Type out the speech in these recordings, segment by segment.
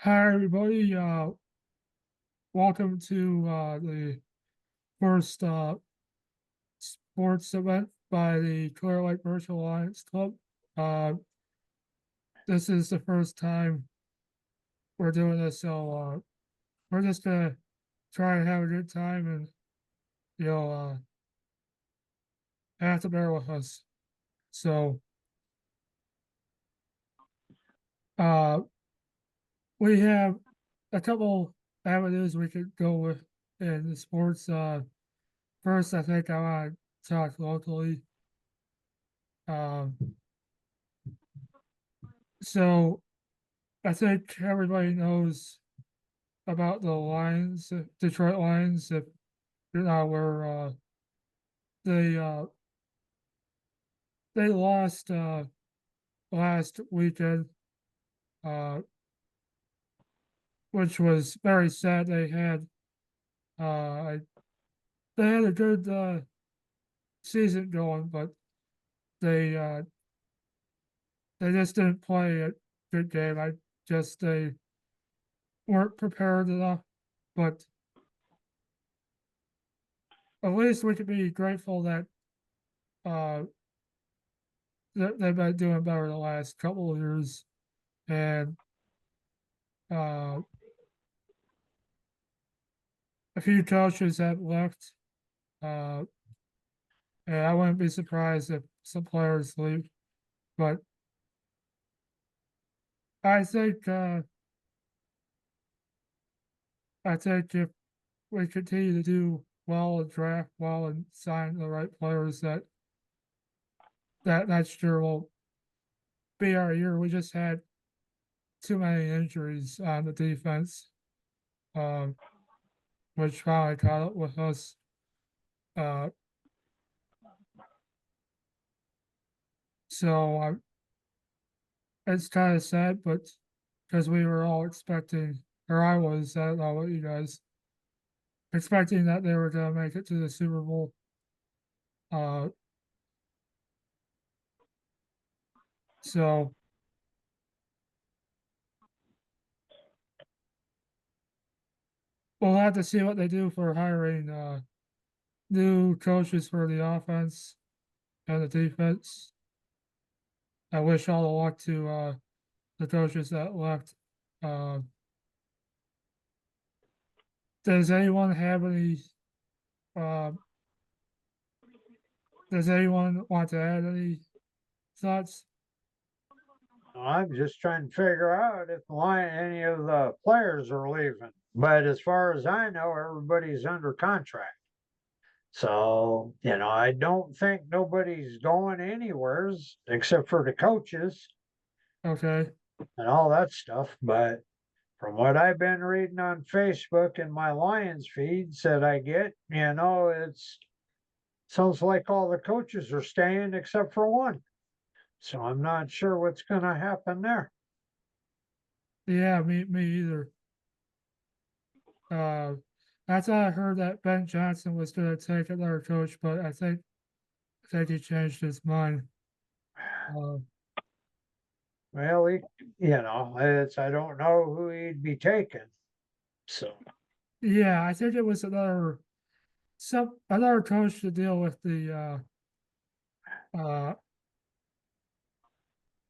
Hi, everybody. Welcome to the first sports event by the Clear Lake Virtaul Lions Club. Uh, this is the first time we're doing this, so we're just gonna try and have a good time, and you know, have to bear with us. So, uh, we have a couple avenues we could go with in the sports. First, I think I want to talk locally. Um, so I think everybody knows about the Lions, Detroit Lions. If you're not aware, they uh, they lost last weekend, uh, which was very sad. Uh, they had a good season going, but they uh, they just didn't play a good game. I just they weren't prepared enough. But at least we could be grateful that uh, they've been doing better the last couple of years. And uh, a few coaches have left, uh, and I wouldn't be surprised if some players leave. But I think uh, I think if we continue to do well and draft well and sign the right players, that next year will be our year. We just had too many injuries on the defense, um, which finally caught up with us. Uh, so it's kind of sad, but because we were all expecting, or I was, I don't know what you guys expecting that they were going to make it to the Super Bowl. Uh, so we'll have to see what they do for hiring new coaches for the offense and the defense. I wish all the luck to the coaches that left. Uh, does anyone have any? Uh, does anyone want to add any thoughts? I'm just trying to figure out if any of the players are leaving. But as far as I know, everybody's under contract. So, I don't think nobody's going anywheres except for the coaches Okay. and all that stuff. But from what I've been reading on Facebook and my Lions feeds that I get, it's sounds like all the coaches are staying except for one. So I'm not sure what's going to happen there. Yeah, me either. Uh, that's why I heard that Ben Johnson was going to take another coach, but I think he changed his mind. Uh, Well, it's I don't know who he'd be taking. So yeah, I think it was another coach to deal with uh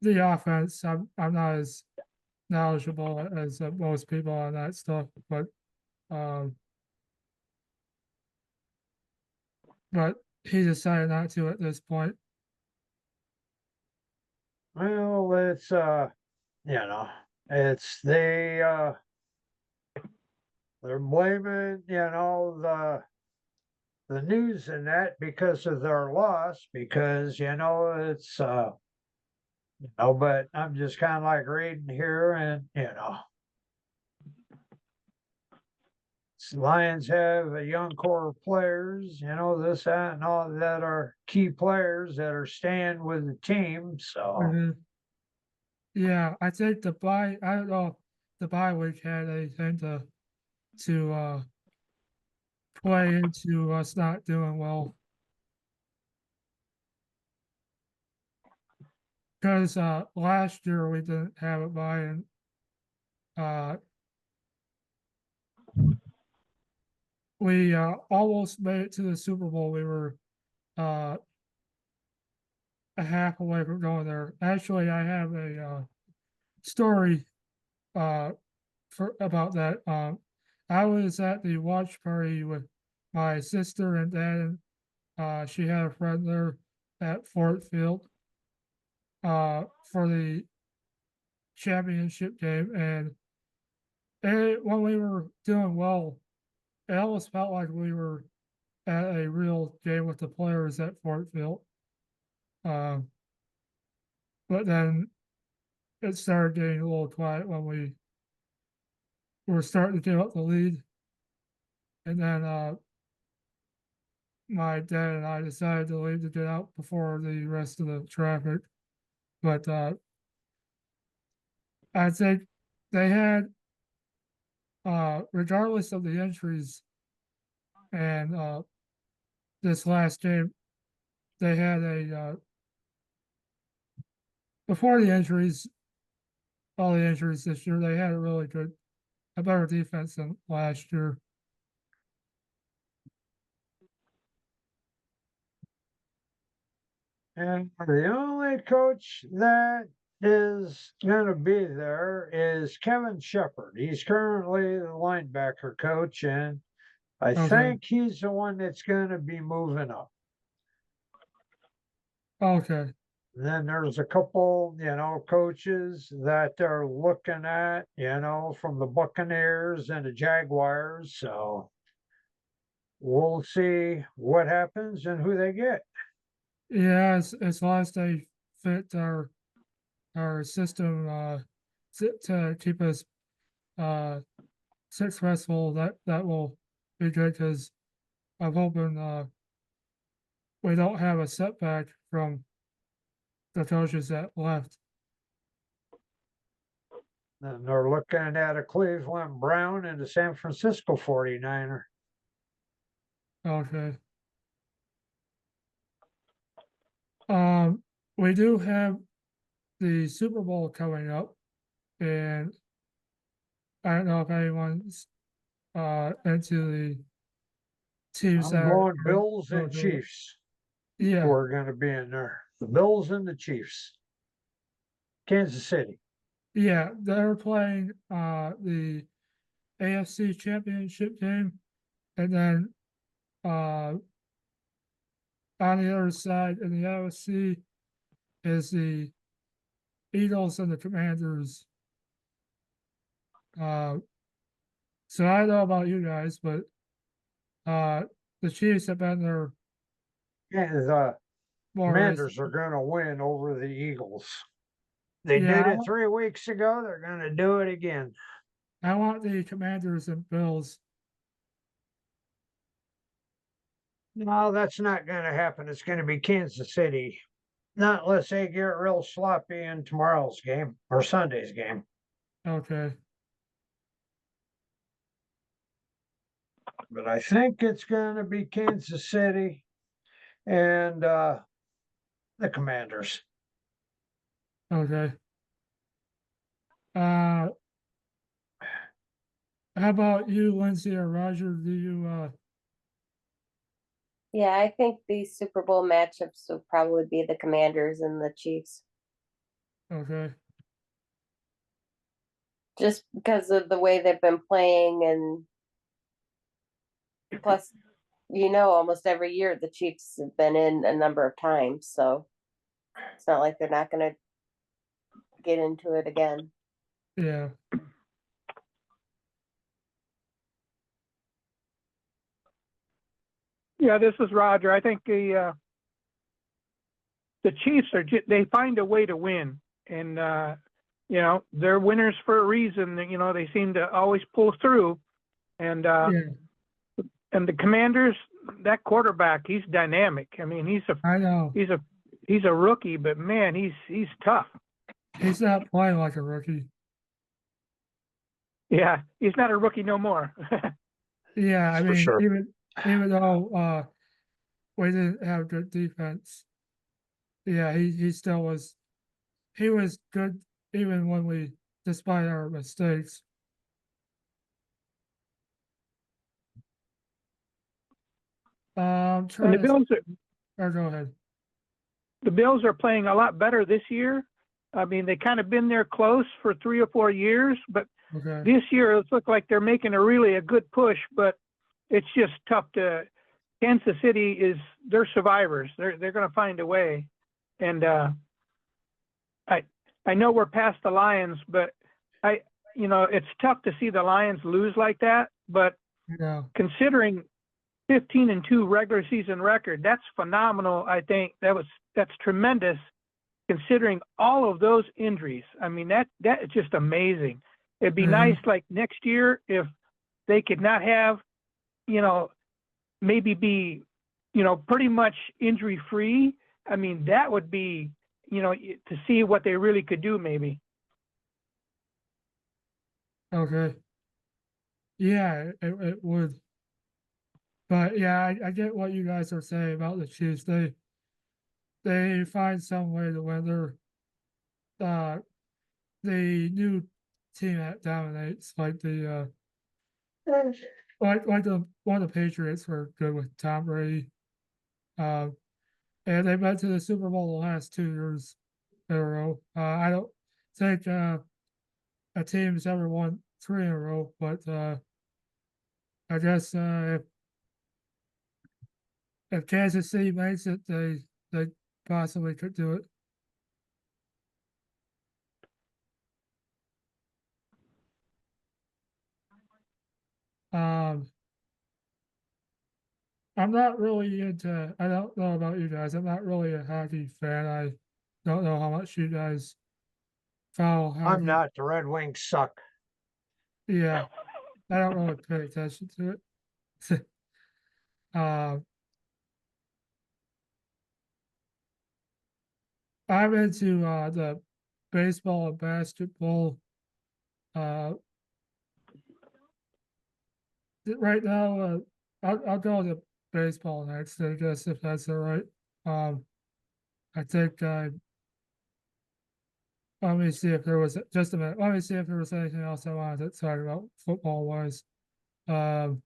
the offense. I'm not as knowledgeable as most people on that stuff, um, but he decided not to at this point. well, you know, it's they're blaming, the news and that because of their loss, because but I'm just kind of like reading here and Lions have a young core of players, this, that, and all that are key players that are staying with the team. So Mhm. Yeah, I think I don't know if the bye week had anything to play into us not doing well. Because last year we didn't have a buy-in, uh, we almost made it to the Super Bowl. We were uh, a half away from going there. Actually, I have a story uh, for about that. I was at the watch party with my sister and dad, and she had a friend there at Fort Field for the championship game, and when we were doing well, it almost felt like we were at a real game with the players at Fort Field. Um, but then it started getting a little quiet when we were starting to give up the lead, and then my dad and I decided to leave to get out before the rest of the traffic. But I think they had, regardless of the injuries and this last game, they had before the injuries, all the injuries this year, they had a really good, a better defense than last year. And the only coach that is going to be there is Kevin Shepard. He's currently the linebacker coach, and I Okay. think he's the one that's going to be moving up. Okay. Then there's a couple, coaches that they're looking at, from the Buccaneers and the Jaguars. So we'll see what happens and who they get. Yeah, as long as they fit our system to keep us uh successful, that will be good because I'm hoping we don't have a setback from the coaches that left. Then they're looking at a Cleveland Brown and a San Francisco 49er. Okay. We do have the Super Bowl coming up, and I don't know if anyone's into the teams I'm that going are Bills go and to it. Chiefs who Yeah, are going to be in there. The Bills and the Chiefs. Kansas City. yeah, they're playing the AFC Championship game, and then uh on the other side in the AFC is the Eagles and the Commanders. Uh, so I don't know about you guys, but uh, the Chiefs have been there And the more Commanders are recently. going to win over the Eagles. They did Yeah, it 3 weeks ago. They're going to do it again. I want the Commanders and Bills. No, that's not going to happen. It's going to be Kansas City. Not unless they get real sloppy in tomorrow's game or Sunday's game. Okay, But I think it's going to be Kansas City and the Commanders. okay. Uh, how about you, Lindsay or Roger? Do you Yeah, I think these Super Bowl matchups will probably be the Commanders and the Chiefs, okay? just because of the way they've been playing, and plus, almost every year the Chiefs have been in a number of times, so it's not like they're not going to get into it again. Yeah, Yeah, this is Roger. I think the Chiefs they find a way to win, and they're winners for a reason. They seem to always pull through, and yeah. and the Commanders, that quarterback, he's dynamic. I mean, I know he's a rookie, but man, he's tough. he's not playing like a rookie. Yeah, he's not a rookie no more. Yeah, I That's for mean, sure. even though we didn't have good defense, yeah, he still was he was good even when we despite our mistakes. And trying the to, Bills go ahead. the Bills are playing a lot better this year. I mean, they kind of been there close for 3 or 4 years, but Okay, this year it looks like they're making a good push, but it's just tough to. Kansas City they're survivors. They're going to find a way, and I know we're past the Lions, but it's tough to see the Lions lose like that. But yeah, considering 15-2 regular season record, that's phenomenal. I think that's tremendous considering all of those injuries. I mean, that is just amazing. It'd be Mhm. nice, like next year, if they could not have, maybe be, pretty much injury free. I mean, that would be, to see what they really could do, maybe. okay. Yeah, it would. But yeah, I get what you guys are saying about the Chiefs. They find some way to win. Uh the new team that dominates, like like the one of the Patriots were good with Tom Brady. Uh, and they went to the Super Bowl the last 2 years in a row. I don't think a team's ever won three in a row, but I guess if Kansas City makes it, they possibly could do it. Um, I'm not really into. I don't know about you guys. I'm not really a hockey fan. I don't know how much you guys follow I'm hockey. not, the Red Wings suck. Yeah, I don't really pay attention to it. uh, I'm into the baseball and basketball. Uh, right now, I'll go to baseball next, I guess, if that's all right. Um, I think let me see if there was just a minute. Let me see if there was anything else I wanted to talk about football wise. Um,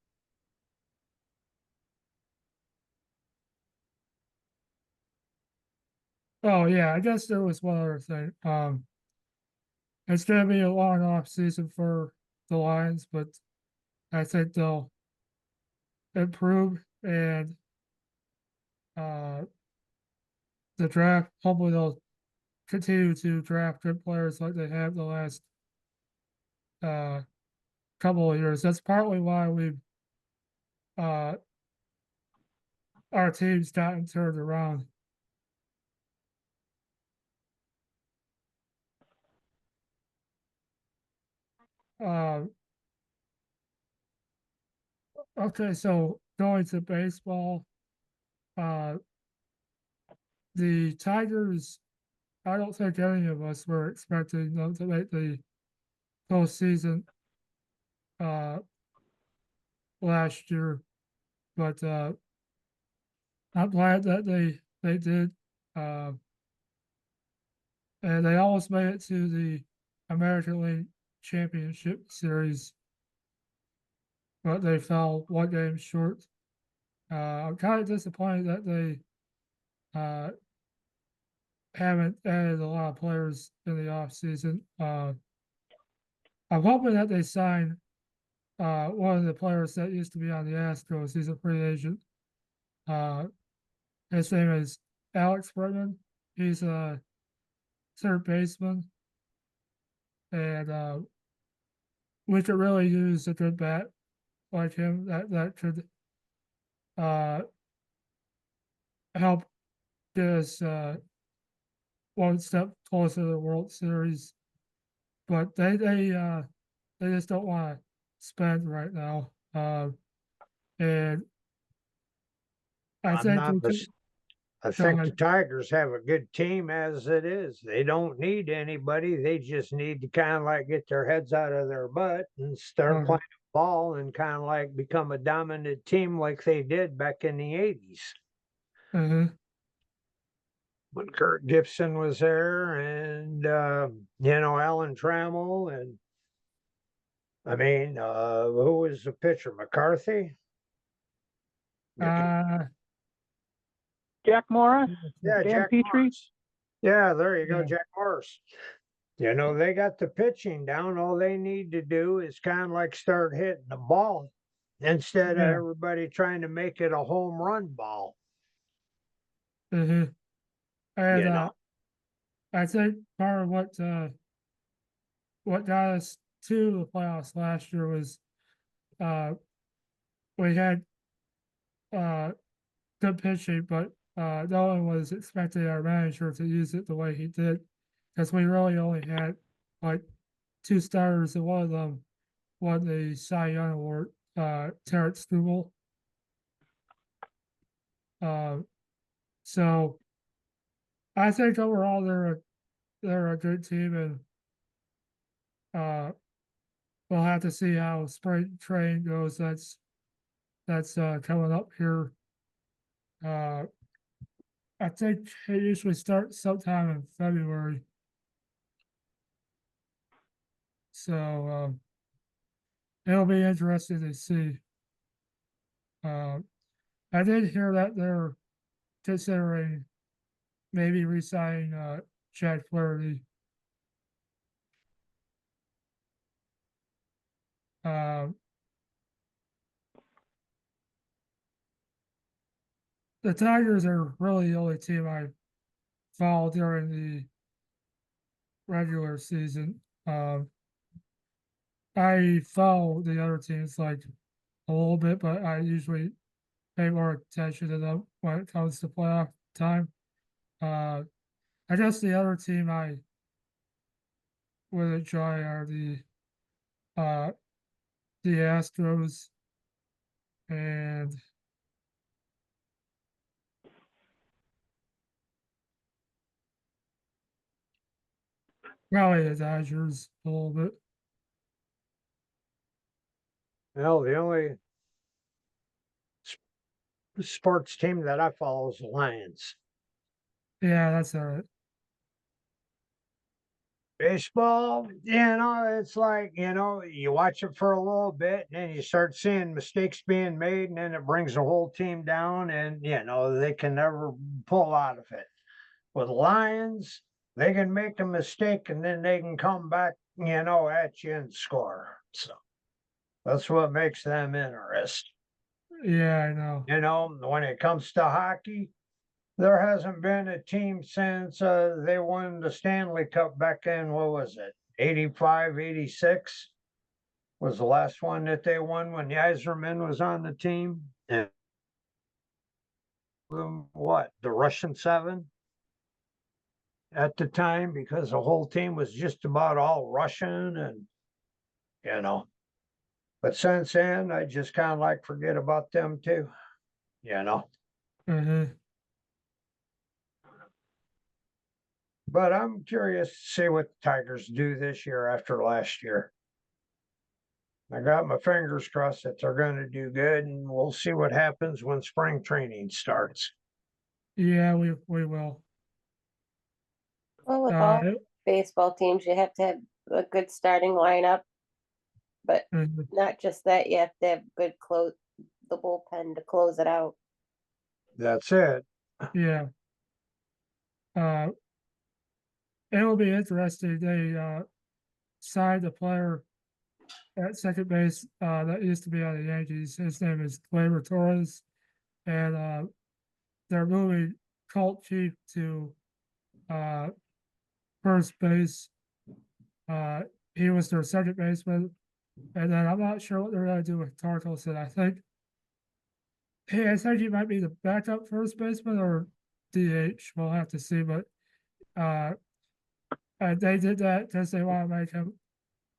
oh yeah, I guess there was one other thing. It's gonna be a long off season for the Lions, but I think they'll improve and uh the draft. Hopefully, they'll continue to draft good players like they have the last uh couple of years. That's partly why we've uh our team's gotten turned around. Uh, okay, so going to baseball, uh, the Tigers. I don't think any of us were expecting them to make the postseason uh last year, but I'm glad that they did. Uh, and they almost made it to the American League Championship Series, but they fell one game short. I'm kind of disappointed that they uh, haven't added a lot of players in the offseason. I'm hoping that they sign one of the players that used to be on the Astros. He's a free agent. Uh, his name is Alex Bregman. He's a third baseman, and we could really use a good bat like him that could uh, help get us one step closer to the World Series. But they just don't want to spend right now. And I I'm think not we this. could I go think the ahead. Tigers have a good team as it is. They don't need anybody. They just need to kind of like get their heads out of their butt and start Okay. playing ball and kind of like become a dominant team like they did back in the 80s Uh-huh. when Kurt Gibson was there and, Alan Trammell. And I mean, who was the pitcher? McCarthy? Uh, Jack Morris, Yeah, Dan Jack Petrie. Morris. Yeah, there you go, Yeah. Jack Morris. You know, they got the pitching down. All they need to do is kind of like start hitting the ball instead of Yeah. everybody trying to make it a home run ball. mhm. And, You know? I think part of what got us to the playoffs last year was, uh, we had, uh, good pitching, but, no one was expecting our manager to use it the way he did. Because we really only had like 2 starters, and one of them won the Cy Young Award, Terrence Struble. Uh, so I think overall they're a good team, and we'll have to see how spring training goes. That's coming up here. Uh, I think it usually starts sometime in February. So it'll be interesting to see. Uh, I did hear that they're considering maybe re-signing Chad Flaherty. Uh, the Tigers are really the only team I follow during the regular season. I follow the other teams like a little bit, but I usually pay more attention to them when it comes to playoff time. Uh, I guess the other team I would enjoy are uh, the Astros and probably the Dodgers a little bit. Well, the only sports team that I follow is the Lions. Yeah, that's all right. Baseball, it's like, you watch it for a little bit and then you start seeing mistakes being made and then it brings the whole team down and, they can never pull out of it. With Lions, they can make a mistake and then they can come back, at you and score. So that's what makes them interesting. Yeah, I know. When it comes to hockey, there hasn't been a team since they won the Stanley Cup back in, what was it, 85, 86 was the last one that they won when Yzerman was on the team. And what, the Russian Seven at the time, because the whole team was just about all Russian and, you know. But since then, I just kind of like forget about them too, you know. Mhm. But I'm curious to see what the Tigers do this year after last year. I got my fingers crossed that they're going to do good, and we'll see what happens when spring training starts. Yeah, we will. Well, with all It- baseball teams, you have to have a good starting lineup, but mhm. not just that, you have to have good the bullpen to close it out. That's it. Yeah. Uh, it'll be interesting. They signed a player at second base that used to be on the Yankees. His name is Clear Virtaul, and they're moving Colt Chief to uh, first base. Uh, he was their second baseman, and then I'm not sure what they're going to do with Tarkelson. I think he might be the backup first baseman or DH. We'll have to see, but uh, they did that because they want to make him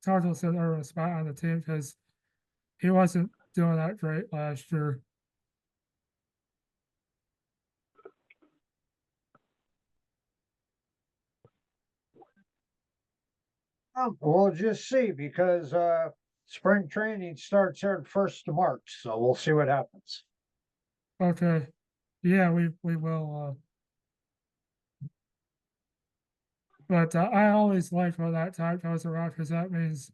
Tarkelson earn a spot on the team because he wasn't doing that great last year. We'll just see because spring training starts here the 1st of March, so we'll see what happens. Okay, yeah, we will. But I always like when that time goes around because that means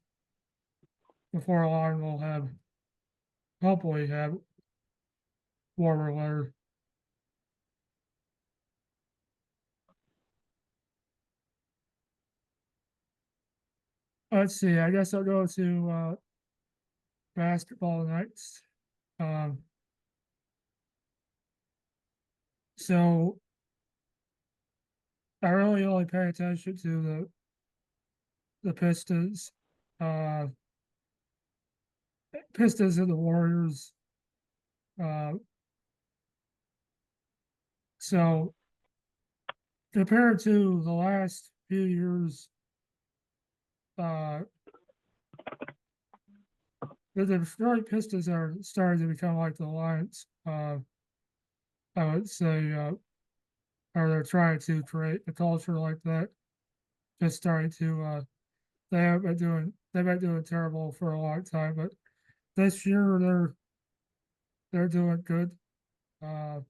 before long we'll hopefully have warmer weather. Let's see, I guess I'll go to basketball next. Um, so I really only pay attention to the Pistons, uh, Pistons and the Warriors. Uh, so compared to the last few years, uh, the Detroit Pistons are starting to become like the Lions. I would say, or they're trying to create a culture like that. Just starting to, they've been doing terrible for a long time, but this year they're doing good. Uh,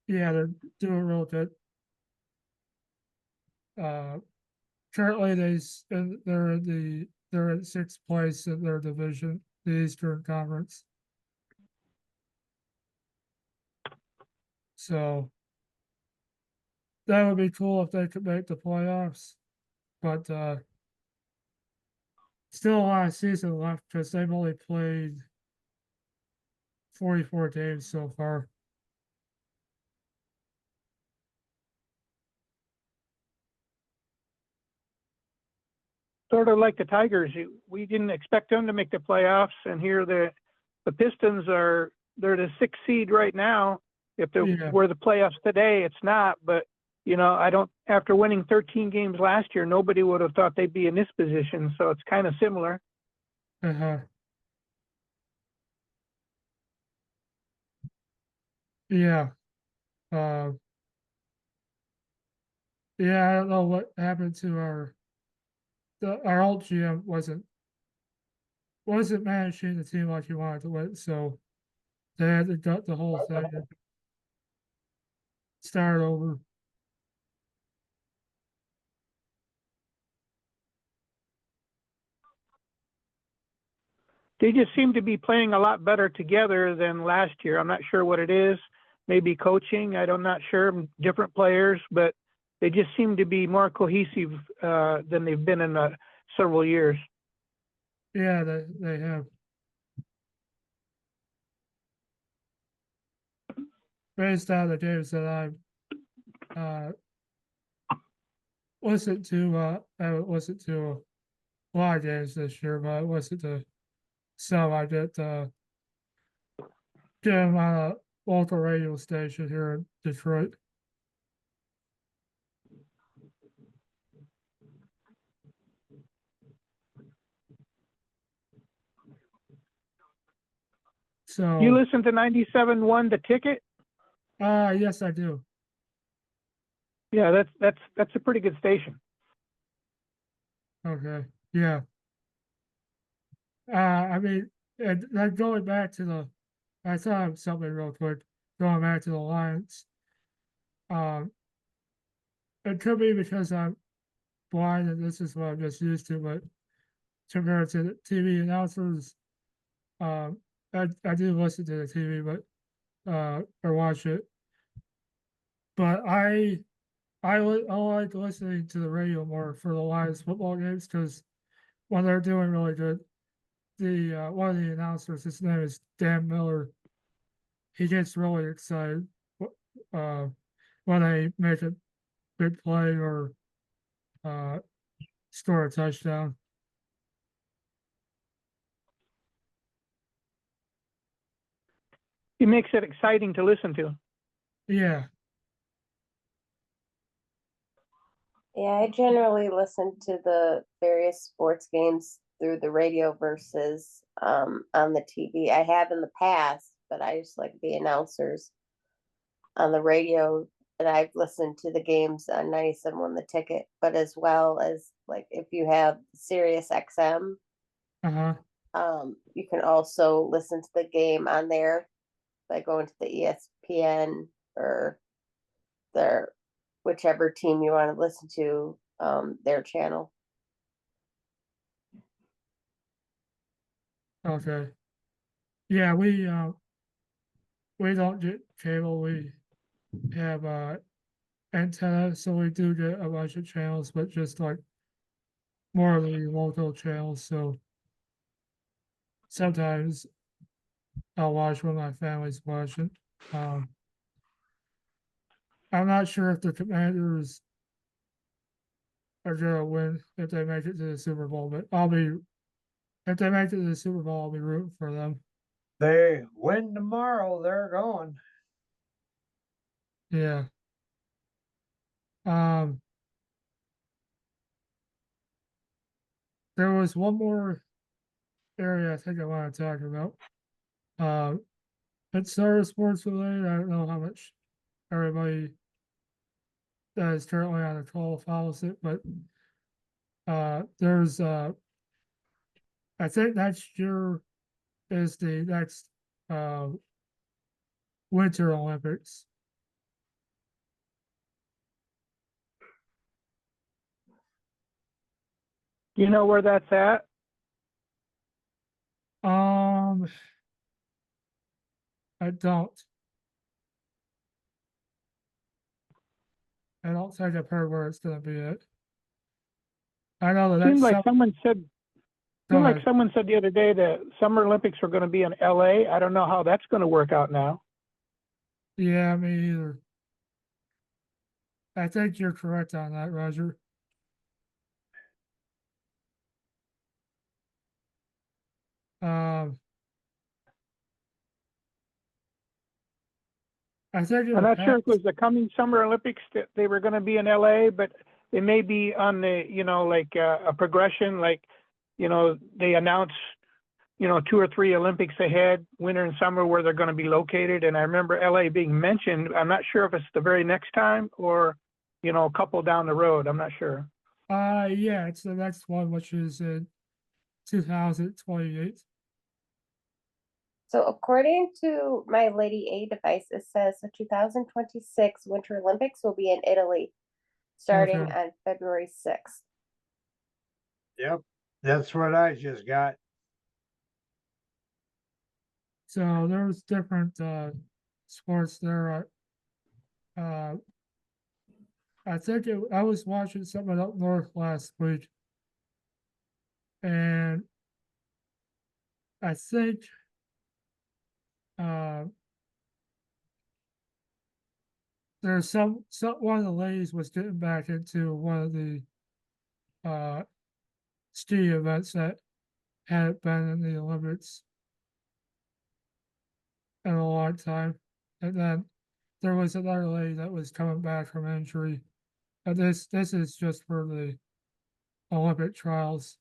yeah, they're doing real good. Uh, Currently they're in sixth place in their division, the Eastern Conference. So that would be cool if they could make the playoffs, but still a lot of season left because they've only played 44 games so far. Sort of like the Tigers, we didn't expect them to make the playoffs, and here the Pistons they're the sixth seed right now. If they Yeah. were the playoffs today, it's not. But I don't. After winning 13 games last year, nobody would have thought they'd be in this position. So it's kind of similar. Uh-huh. Yeah. Uh, yeah, I don't know what happened to our old GM wasn't managing the team like he wanted to win, so they had to gut the whole thing and start over. They just seem to be playing a lot better together than last year. I'm not sure what it is. Maybe coaching. I'm not sure. Different players, but they just seem to be more cohesive than they've been in several years. Yeah, they have. Based on the games that I've listened to, I haven't listened to a lot of games this year, but I listened to some. I get them on a local radio station here in Detroit. So You listen to 97.1 The Ticket? yes, I do. Yeah, that's a pretty good station. Okay, yeah. I mean, and then going back to I thought of something real quick. Going back to the Lions, um, it could be because I'm blind and this is what I'm just used to, but compared to the TV announcers, um, I do listen to the TV, but or watch it. But I like listening to the radio more for the Lions football games because when they're doing really good, the one of the announcers, his name is Dan Miller. He gets really excited uh, when they make a big play or uh, score a touchdown. It makes it exciting to listen to. Yeah, Yeah, I generally listen to the various sports games through the radio versus on the TV. I have in the past, but I just like the announcers on the radio. And I've listened to the games on 97.1 The Ticket, but as well as like if you have Sirius XM, uh-huh. you can also listen to the game on there by going to the ESPN or their whichever team you want to listen to, their channel. Okay. Yeah, we don't get cable, we have antenna, so we do get a bunch of channels, but just like more of the local channels, so sometimes I'll watch when my family's watching. Um, I'm not sure if the Commanders are gonna win if they make it to the Super Bowl, but if they make it to the Super Bowl, I'll be rooting for them. They win tomorrow, they're going. Yeah. Um, there was one more area I think I want to talk about. It's sort of sports related. I don't know how much everybody that is currently on the call follows it, but there's I think next year is the next uh Winter Olympics. Do you know where that's at? Um, I don't. I don't think I've heard where it's gonna be at. I know that Seemed that's like some. someone said Go seemed like ahead. someone said the other day that Summer Olympics were going to be in LA. I don't know how that's going to work out now. Yeah, me either. I think you're correct on that, Roger. Um, I think in I'm the not sure if it past, was the coming Summer Olympics that they were going to be in LA, but it may be on the, like a progression, like, they announce, 2 or 3 Olympics ahead, winter and summer, where they're going to be located. And I remember LA being mentioned. I'm not sure if it's the very next time or, a couple down the road. I'm not sure. yeah, it's the next one, which is in 2028. So according to my Lady A device, it says the 2026 Winter Olympics will be in Italy starting Okay. on February 6th. Yep, that's what I just got. So there's different sports there. Uh, I think I was watching something up north last week, and I think uh, there's some one of the ladies was getting back into one of the uh, ski events that hadn't been in the Olympics in a long time, and then there was another lady that was coming back from injury. And this is just for the Olympic trials.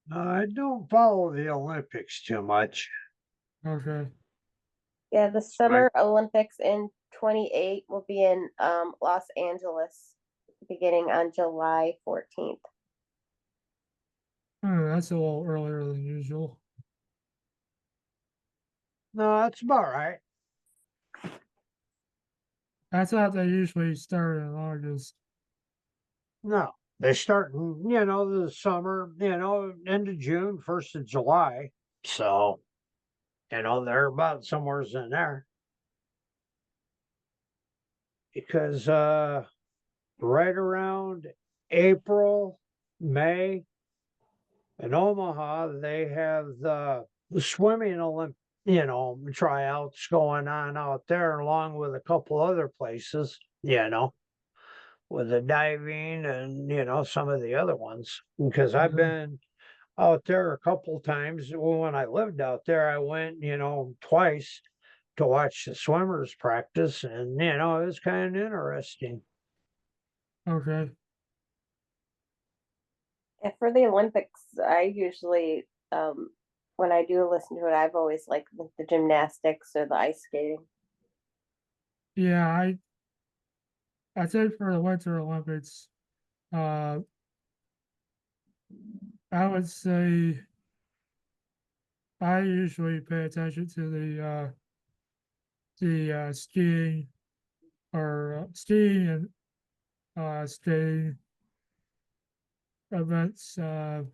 I don't follow the Olympics too much. Okay. Yeah, the So Summer Olympics in 28 will be in Los Angeles beginning on July 14th. That's a little earlier than usual. no, that's about right. I thought they usually start in August. No, they start in, the summer, end of June, 1st of July. So, they're about somewhere's in there. Because right around April, May, in Omaha, they have the swimming tryouts going on out there, along with a couple other places, with the diving and, some of the other ones. Because I've Okay. been out there a couple times. When I lived out there, I went, twice to watch the swimmers practice, and, it was kind of interesting. Okay. And for the Olympics, I usually, when I do listen to it, I've always liked the gymnastics or the ice skating. Yeah, I think for the Winter Olympics, uh, I would say I usually pay attention to the the skiing or skiing and skating events and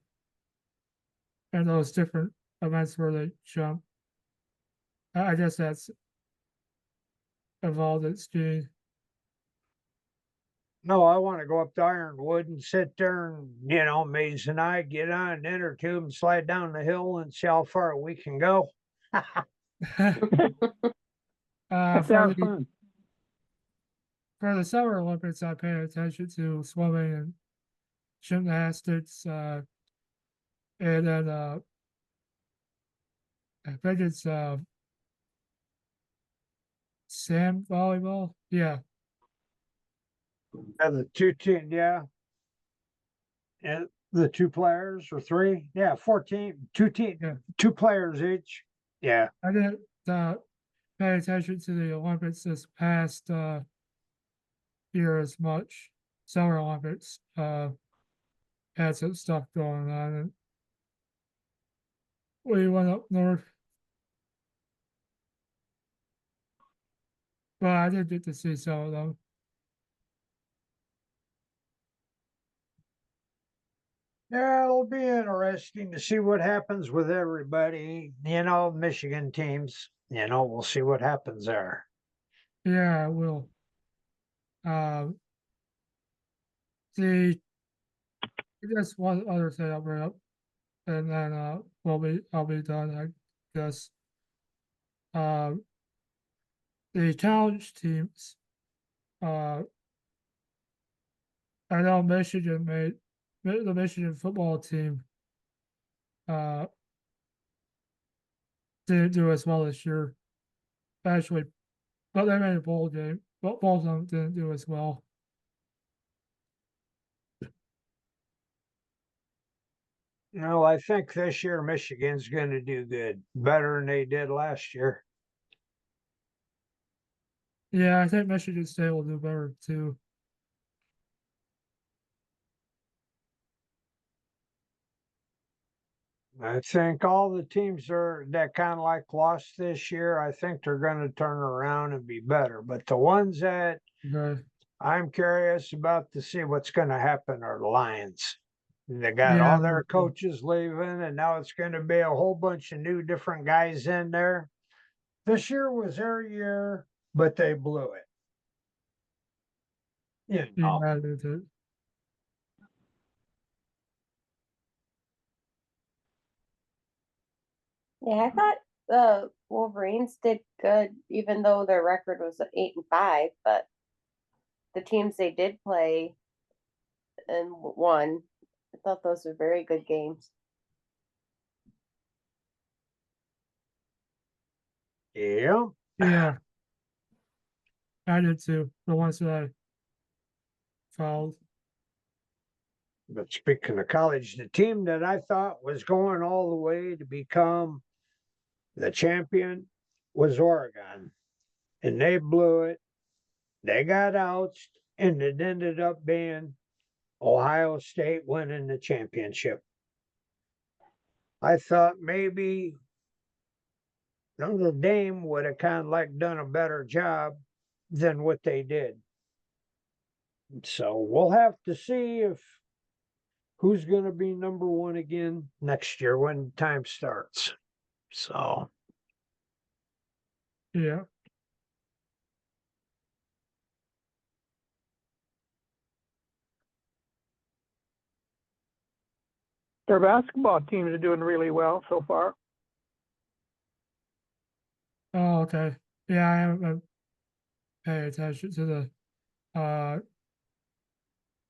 those different events where they jump. I guess that's involved in skiing. No, I want to go up to Ironwood and sit there and, Maze and I get on an inner tube and slide down the hill and see how far we can go. That For sounds the fun. for the Summer Olympics, I pay attention to swimming and gymnastics, and then I think it's sand volleyball. Yeah, And the yeah. And the two players or three? Yeah, 14, yeah. two players each. Yeah. I didn't pay attention to the Olympics this past year as much. Summer Olympics had some stuff going on, and we went up north. But I did get to see some of them. Yeah, it'll be interesting to see what happens with everybody, Michigan teams. We'll see what happens there. Yeah, I will. The I guess one other thing I'll bring up, and then I'll be done. I guess the college teams. Uh, I know Michigan made the Michigan football team. Uh, didn't do as well this year, actually, but they made a bowl game. But both of them didn't do as well. I think this year Michigan's going to do good, better than they did last year. Yeah, I think Michigan State will do better too. I think all the teams that kind of like lost this year, I think they're going to turn around and be better. But the ones that Okay. I'm curious about to see what's going to happen are the Lions. They got Yeah, all their coaches leaving, and now it's going to be a whole bunch of new different guys in there. This year was their year, but they blew it. yeah, I did it. Yeah, I thought the Wolverines did good, even though their record was 8-5. But the teams they did play and won, I thought those were very good games. Yeah. Yeah, I did too. The ones that I followed. But speaking of college, the team that I thought was going all the way to become the champion was Oregon. And they blew it. They got outs, and it ended up being Ohio State winning the championship. I thought maybe Notre Dame would have kind of like done a better job than what they did. So we'll have to see if who's going to be number one again next year when time starts. So Yeah, Their basketball teams are doing really well so far. oh, okay. Yeah, I haven't been paying attention to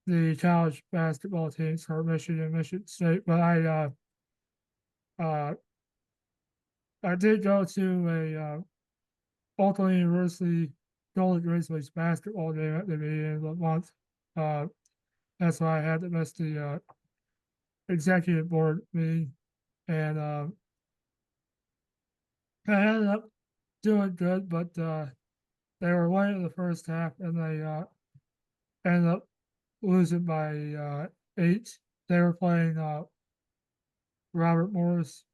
the college basketball teams for Michigan State, but uh I did go to a Oakland University Golden Grizzlies basketball game at the beginning of the month. Uh, that's why I had to miss the executive board meeting, and I ended up doing good, but they were winning the first half, and they ended up losing by 8. They were playing Robert Morris.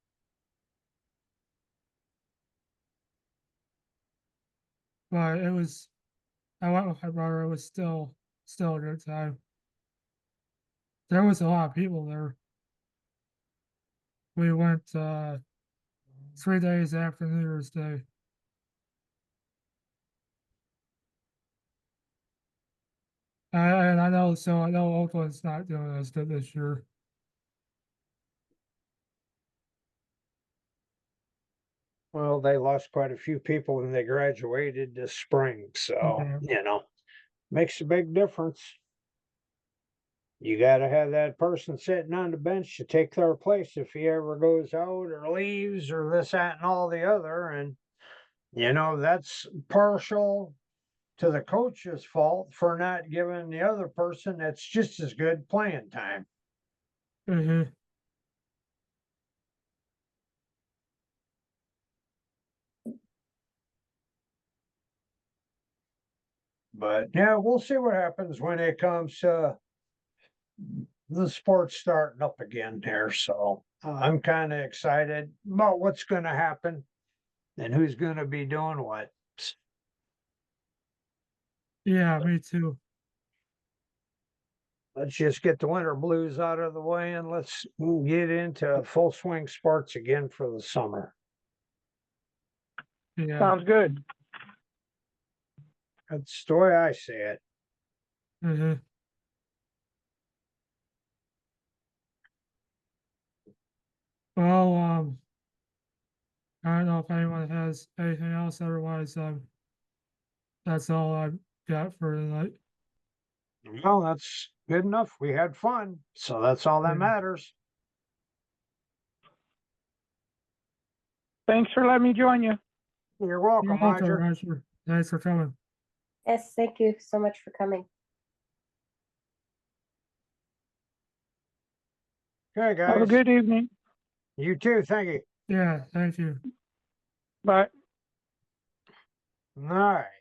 but it was, I went with my brother, it was still a good time. There was a lot of people there. We went 3 days after New Year's Day. And I know Oakland's not doing as good this year. Well, they lost quite a few people when they graduated this spring, so, Yeah. makes a big difference. You gotta have that person sitting on the bench to take their place if he ever goes out or leaves or this, that, and all the other, and, that's partial to the coach's fault for not giving the other person that's just as good playing time. Mhm. But yeah, we'll see what happens when it comes to the sports starting up again here. So I'm kind of excited about what's going to happen and who's going to be doing what. Yeah, me too. Let's just get the winter blues out of the way and let's get into full swing sports again for the summer. Yeah. Sounds good. That's the way I see it. Mhm. Well, I don't know if anyone has anything else. Otherwise, that's all I've got for tonight. Well, that's good enough. We had fun. So that's all that Yeah. matters. Thanks for letting me join you. You're You're welcome, welcome, Roger. Roger. Thanks for coming. Yes, thank you so much for coming. Okay, Have a guys. good evening. You too. Thank you. Yeah, thank you. Bye. All right.